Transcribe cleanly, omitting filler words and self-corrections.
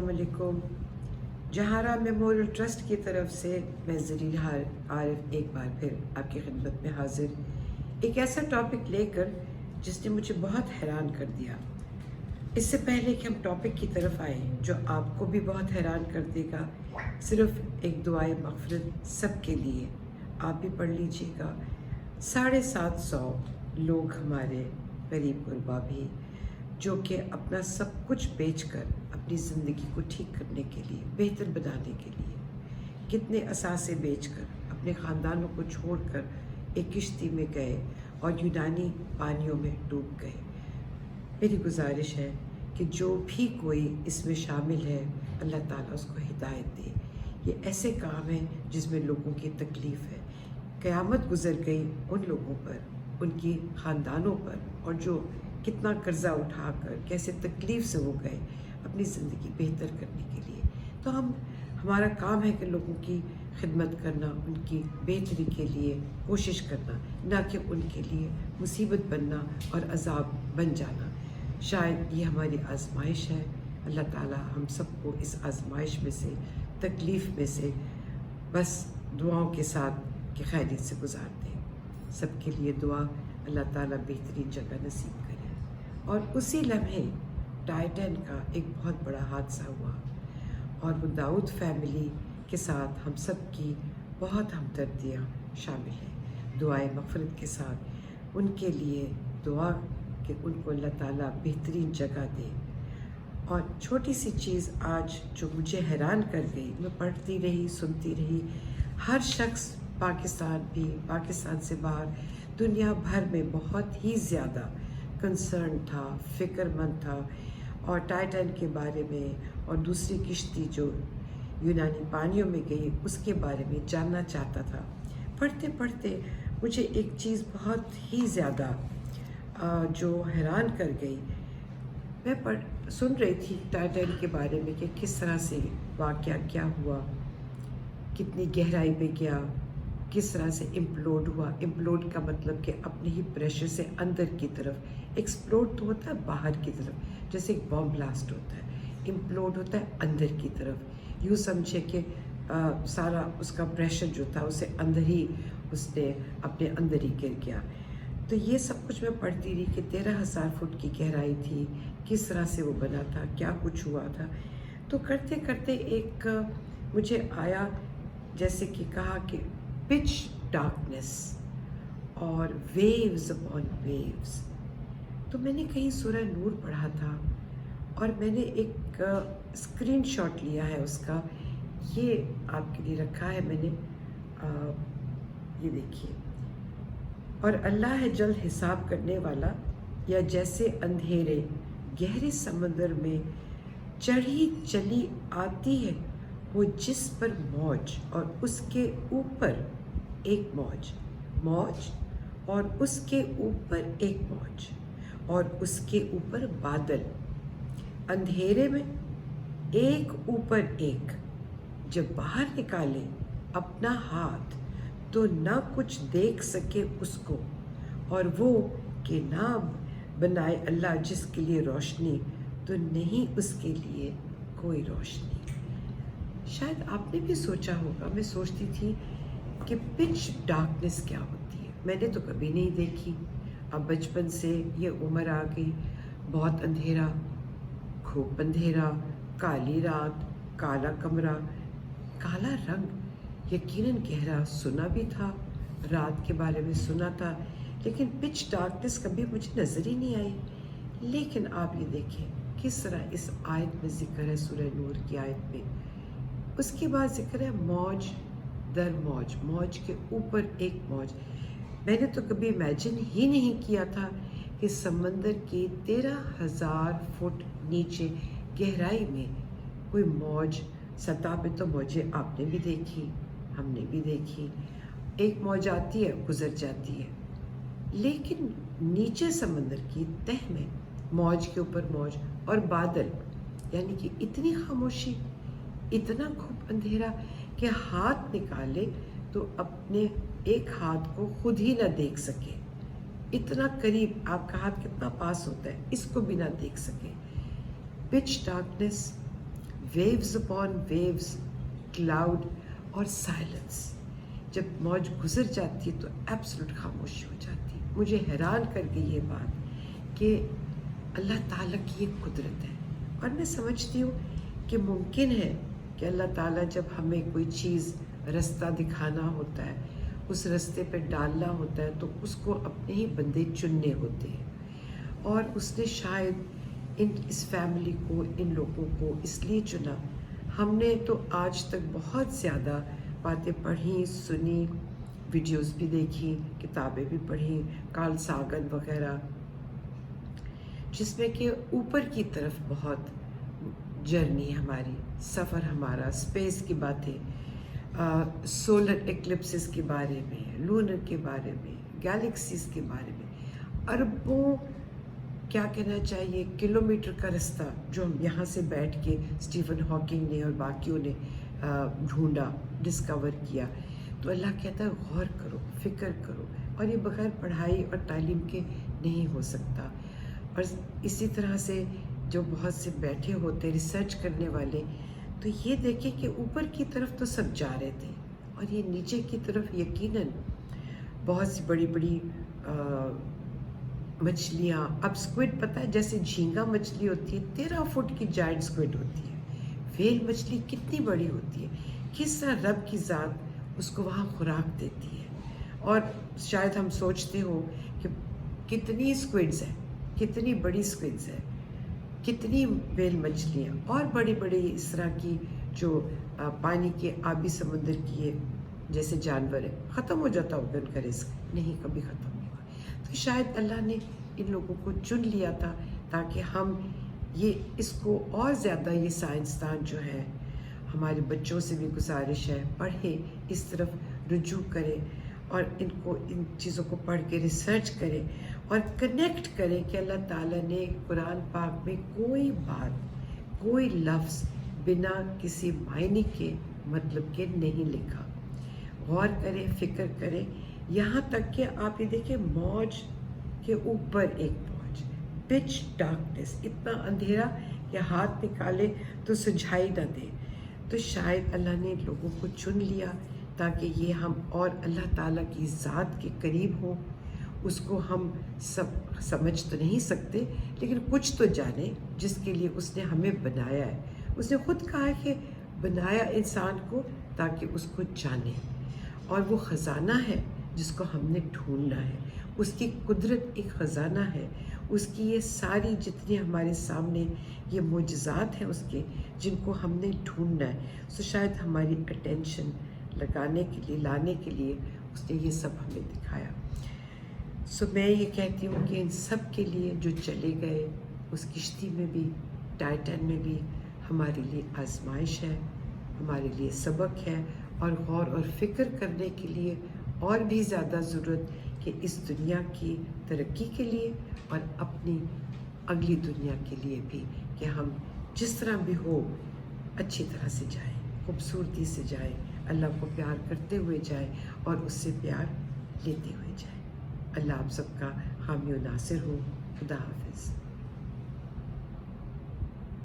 अलैकुम। जहारा memorial trust की तरफ से मैं ज़रीन आरिफ एक बार फिर आपकी खिदमत में हाजिर, एक ऐसा टॉपिक लेकर जिसने मुझे बहुत हैरान कर दिया। इससे पहले कि हम टॉपिक की तरफ आए जो आपको भी बहुत हैरान कर देगा, सिर्फ एक दुआए मग़फ़िरत सब के लिए आप भी पढ़ लीजिएगा। 750 लोग हमारे गरीब गुरबा भी जो कि अपना सब कुछ बेचकर अपनी ज़िंदगी को ठीक करने के लिए, बेहतर बनाने के लिए, कितने असासे बेचकर अपने ख़ानदानों को छोड़कर एक किश्ती में गए और यूनानी पानियों में डूब गए। मेरी गुजारिश है कि जो भी कोई इसमें शामिल है, अल्लाह ताला उसको हिदायत दे। ये ऐसे काम हैं जिसमें लोगों की तकलीफ़ है। क़यामत गुज़र गई उन लोगों पर, उनकी ख़ानदानों पर, और जो कितना कर्ज़ा उठाकर कैसे तकलीफ़ से वो गए अपनी ज़िंदगी बेहतर करने के लिए। तो हमारा काम है कि लोगों की खिदमत करना, उनकी बेहतरी के लिए कोशिश करना, ना कि उनके लिए मुसीबत बनना और अज़ाब बन जाना। शायद ये हमारी आज़माइश है। अल्लाह ताला हम सबको इस आज़माइश में से, तकलीफ़ में से बस दुआओं के साथ कि खैरियत से गुजार दें। सबके लिए दुआ, अल्लाह ताला बेहतरीन जगह नसीब करे। और उसी लम्हे टाइटन का एक बहुत बड़ा हादसा हुआ और वो दाऊद फैमिली के साथ हम सब की बहुत हमदर्दियाँ शामिल हैं। दुआए मग़फ़िरत के साथ उनके लिए दुआ कि उनको अल्लाह ताला बेहतरीन जगह दे। और छोटी सी चीज़ आज जो मुझे हैरान कर गई, मैं पढ़ती रही, सुनती रही, हर शख्स पाकिस्तान भी, पाकिस्तान से बाहर दुनिया भर में बहुत ही ज़्यादा कंसर्न था, फ़िक्रमंद था और टाइटन के बारे में और दूसरी किश्ती जो यूनानी पानियों में गई उसके बारे में जानना चाहता था। पढ़ते पढ़ते मुझे एक चीज़ बहुत ही ज़्यादा जो हैरान कर गई। मैं सुन रही थी टाइटन के बारे में कि किस तरह से वाक़या क्या हुआ, कितनी गहराई पे गया, किस तरह से इम्प्लोड हुआ। इम्प्लोड का मतलब कि अपने ही प्रेशर से अंदर की तरफ, एक्सप्लोड तो होता है बाहर की तरफ, जैसे एक बॉम्ब ब्लास्ट होता है, इम्प्लोड होता है अंदर की तरफ। यूँ समझे कि सारा उसका प्रेशर जो था उसे अंदर ही, उसने अपने अंदर ही गिर गया। तो ये सब कुछ मैं पढ़ती रही कि 13,000 फुट की गहराई थी, किस तरह से वो बना था, क्या कुछ हुआ था। तो करते करते एक मुझे आया जैसे कि कहा कि पिच डार्कनेस और वेव्स अपॉन वेव्स। तो मैंने कहीं सूरह नूर पढ़ा था और मैंने एक स्क्रीनशॉट लिया है उसका, ये आपके लिए रखा है मैंने। ये देखिए, और अल्लाह है जल्द हिसाब करने वाला, या जैसे अंधेरे गहरे समंदर में चढ़ी चली आती है वो जिस पर मौज और उसके ऊपर एक मौज, मौज और उसके ऊपर एक मौज और उसके ऊपर बादल, अंधेरे में एक ऊपर एक। जब बाहर निकाले अपना हाथ तो ना कुछ देख सके उसको, और वो कि ना बनाए अल्लाह जिसके लिए रोशनी तो नहीं उसके लिए कोई रोशनी। शायद आपने भी सोचा होगा, मैं सोचती थी कि पिच डार्कनेस क्या होती है। मैंने तो कभी नहीं देखी। अब बचपन से ये उम्र आ गई, बहुत अंधेरा, खूब अंधेरा, काली रात, काला कमरा, काला रंग, यकीनन गहरा सुना भी था, रात के बारे में सुना था, लेकिन पिच डार्कनेस कभी मुझे नज़र ही नहीं आई। लेकिन आप ये देखें किस तरह इस आयत में ज़िक्र है, सूरह नूर की आयत में। उसके बाद ज़िक्र है मौज दर मौज, मौज के ऊपर एक मौज। मैंने तो कभी इमेजिन ही नहीं किया था कि समंदर की 13,000 फुट नीचे गहराई में कोई मौज। सतह पे तो मौजें आपने भी देखी, हमने भी देखी, एक मौज आती है गुजर जाती है, लेकिन नीचे समंदर की तह में मौज के ऊपर मौज और बादल, यानी कि इतनी खामोशी, इतना खूब अंधेरा कि हाथ निकाले तो अपने एक हाथ को खुद ही ना देख सके। इतना करीब, आपका हाथ कितना पास होता है, इसको भी ना देख सके। Pitch darkness, waves upon waves, cloud और silence. जब मौज गुजर जाती है तो एब्सोल्यूट खामोशी हो जाती है. मुझे हैरान कर गई ये बात कि अल्लाह ताला की ये कुदरत है. और मैं समझती हूँ कि मुमकिन है कि अल्लाह ताला जब हमें कोई चीज़ रास्ता दिखाना होता है, उस रास्ते पे डालना होता है, तो उसको अपने ही बंदे चुनने होते हैं. और उसने शायद इस फैमिली को, इन लोगों को इसलिए चुना. हमने तो आज तक बहुत ज़्यादा बातें पढ़ी, सुनी, वीडियोस भी देखी, किताबें भी पढ़ी, कार्ल सागन वगैरह, जिसमें कि ऊपर की तरफ बहुत जर्नी हमारी, सफ़र हमारा, स्पेस की बातें, सोलर एक्लिप्सिस के बारे में, लूनर के बारे में, गैलेक्सीज के बारे में, अरबों, क्या कहना चाहिए, किलोमीटर का रास्ता जो हम यहाँ से बैठ के स्टीफन हॉकिंग ने और बाकियों ने ढूंढा, डिस्कवर किया. तो अल्लाह कहता है गौर करो, फ़िक्र करो. और ये बग़ैर पढ़ाई और तालीम के नहीं हो सकता. और इसी तरह से जो बहुत से बैठे होते रिसर्च करने वाले, तो ये देखें कि ऊपर की तरफ तो सब जा रहे थे और ये नीचे की तरफ यकीनन बहुत सी बड़ी बड़ी मछलियाँ. अब स्क्विड, पता है, जैसे झींगा मछली होती है 13 फुट की जायंट स्क्विड होती है. व्हेल मछली कितनी बड़ी होती है. किस तरह रब की ज़ात उसको वहाँ खुराक देती है. और शायद हम सोचते हो कि कितनी स्क्विड्स हैं, कितनी बड़ी स्क्विड्स हैं, कितनी व्हेल मछलियाँ और बड़े बड़े इस तरह की जो पानी के आबी समुद्र की ये जैसे जानवर है. ख़त्म हो जाता होगा उनका रिस्क? नहीं, कभी ख़त्म नहीं हुआ. तो शायद अल्लाह ने इन लोगों को चुन लिया था ताकि हम ये इसको और ज़्यादा, ये साइंसदान जो है, हमारे बच्चों से भी गुजारिश है, पढ़ें, इस तरफ रुजू करें और इनको, इन चीज़ों को पढ़ के रिसर्च करें और कनेक्ट करें कि अल्लाह ताला ने कुरान पाक में कोई बात, कोई लफ्ज़ बिना किसी मायने के, मतलब के नहीं लिखा. गौर करें, फ़िक्र करें. यहाँ तक कि आप ये देखें, मौज के ऊपर एक मौज, पिच डार्कनेस, इतना अंधेरा कि हाथ निकाले तो सुझाई ना दे. तो शायद अल्लाह ने लोगों को चुन लिया ताकि ये हम और अल्लाह ताला की ज़ात के करीब हों. उसको हम सब समझ तो नहीं सकते, लेकिन कुछ तो जाने जिसके लिए उसने हमें बनाया है. उसने खुद कहा है कि बनाया इंसान को ताकि उसको जाने, और वो ख़जाना है जिसको हमने ढूंढना है. उसकी कुदरत एक ख़जाना है. उसकी ये सारी जितनी हमारे सामने ये मोजज़ात हैं उसके, जिनको हमने ढूंढना है. सो शायद हमारी अटेंशन लगाने के लिए, लाने के लिए उसने ये सब हमें दिखाया. सो मैं ये कहती हूँ कि इन सब के लिए जो चले गए, उस किश्ती में भी, टाइटैन में भी, हमारे लिए आजमाइश है, हमारे लिए सबक है, और गौर और फ़िक्र करने के लिए और भी ज़्यादा ज़रूरत कि इस दुनिया की तरक्की के लिए और अपनी अगली दुनिया के लिए भी, कि हम जिस तरह भी हो अच्छी तरह से जाएं, खूबसूरती से जाएं, अल्लाह को प्यार करते हुए जाएं और उससे प्यार लेते हुए जाएं. अल्लाह आप सबका हामी और नासिर हो. खुदा हाफिज़.